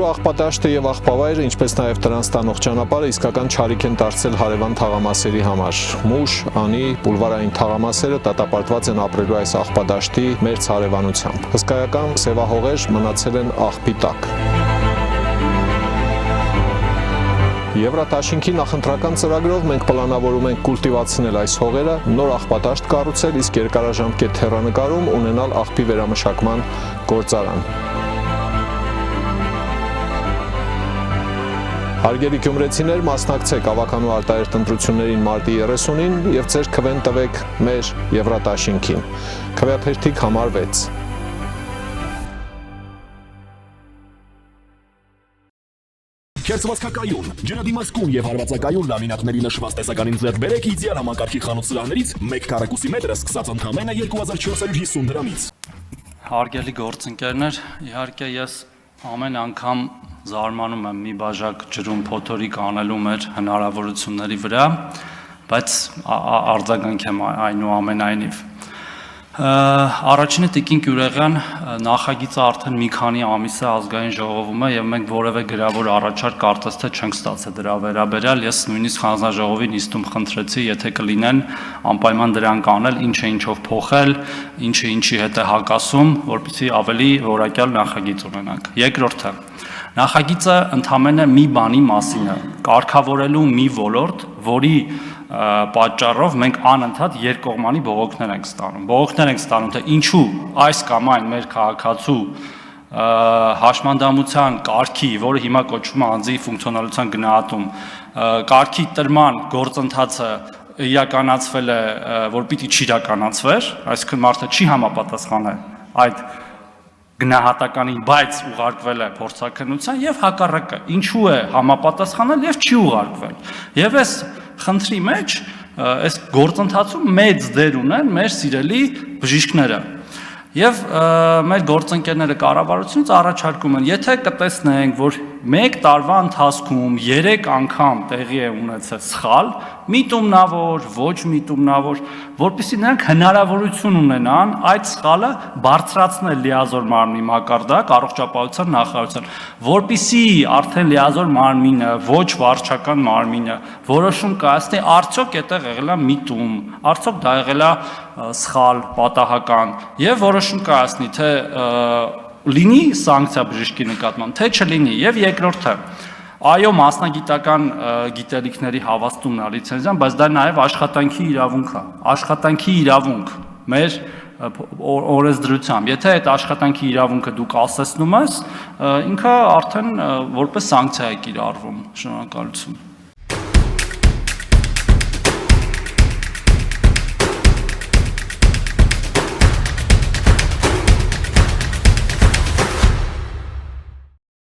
Գյուղատնտեսելու աղբատաշտը եւ աղբավայրը, ինչպես նաեւ դրանց տանող ճանապարհը իսկական չարիք են դարձել հարևան թաղամասերի համար։ Մուշ, անի, բուլվարային թաղամասերը դատապարտված են ապրելու այս աղբադաշտի մերձ հարևանությամբ։ Հսկայական սևահողեր մնացել են աղբի տակ։ Եվրատաշինքի նախընտրական ծրագրով մենք պլանավորում ենք կուլտիվացնել այս հողերը, նոր աղբատաշտ կառուցել, իսկ երկարաժամկետ հեռանկարում ունենալ աղբի վերամշակման գործարան։ Հարգելի գյումրեցիներ, մասնակցեք ավականու արտահերթ ընտրություններին մարտի 30-ին եւ ձեր քվեն տվեք մեր Եվրատաշինքին։ Քվեաթերթիկ համար 6։ Քերծվածքակայուն, ջրադիմացկուն եւ հարվածակայուն լամինատների նշված տեսականին ձեռք բերեք իդեալ համակարգի խանութ սրահներից 1 քառակուսի մետրը սկսած ընդամենը 2450 դրամից։ Հարգելի գործընկերներ, իհարկե ես ամեն անգամ զարմանում եմ մի բաժակ ջրում փոթորիկ անելու մեր հնարավորությունների վրա, բայց արձագանք եմ այնուամենայնիվ։ Առաջինը Տիկին Գյուրեղյան նախագիծը արդեն մի քանի ամիս է ազգային ժողովում է եւ մենք որևէ գրավոր առաջարկ կարծես թե չենք ստացել դրա վերաբերյալ, ես նույնիսկ հանձնաժողովի նիստում խնդրեցի, եթե կլինեն անպայման դրանք անել, ինչը ինչով փոխել, ինչը ինչի հետ է հակասում, որպեսզի ավելի որակյալ նախագիծ ունենանք։ Երկրորդը նախագիծը ընդամենը մի բանի մասին է, կարգավորելու մի ոլորտ, որի պատճառով մենք անընդհատ երկկողմանի բողոքներ ենք ստանում։ Բողոքներ ենք ստանում, թե ինչու այս կամ այն մեր քաղաքացու հաշմանդամության կարգի, որը հիմա կոչվում է անձի ֆունկցիոնալության գնահատում, կարգի տրման գործընթացը իրականացվել է, որ պիտի չիրականացվեր, այսինքն մարդը չի համապատասխանել այդ գնահատականին, բայց ուղարկվել է փորձաքննության եւ հակառակը, ինչու է համապատասխանել եւ չի ուղարկվել։ Եվ այս խնդրի մեջ այս գործընթացում մեծ դեր ունեն մեր սիրելի բժիշկները։ Եվ մեր գործընկերները կառավարությունից առաջարկում են, եթե կտեսնենք, որ 1 տարվա ընթացքում 3 անգամ տեղի է ունեցել սխալ, միտումնավոր, ոչ միտումնավոր, որպեսզի նրանք հնարավորություն ունենան այդ սխալը բարձրացնել լիազոր մարմնի մակարդակ առողջապահության նախարարության, որպեսզի արդեն լիազոր մարմինը, ոչ վարչական մարմինը որոշում կայացնի, արդյոք այդտեղ եղել է միտում, արդյոք դա եղել է սխալ, պատահական, եւ որոշում կայացնի, թե լինի սանկցիա բժշկի նկատմամբ, թե չլինի, եւ երկրորդը այո, մասնագիտական գիտելիքների հավաստումն է լիցենզիան, բայց դա նաև աշխատանքի իրավունք է, աշխատանքի իրավունք մեր օրենսդրությամբ։ Եթե այդ աշխատանքի իրավունքը դուք ասեցնում ես, ինքը արդեն որպես սանկցիա է կիրառվում։ Շնորհակալություն։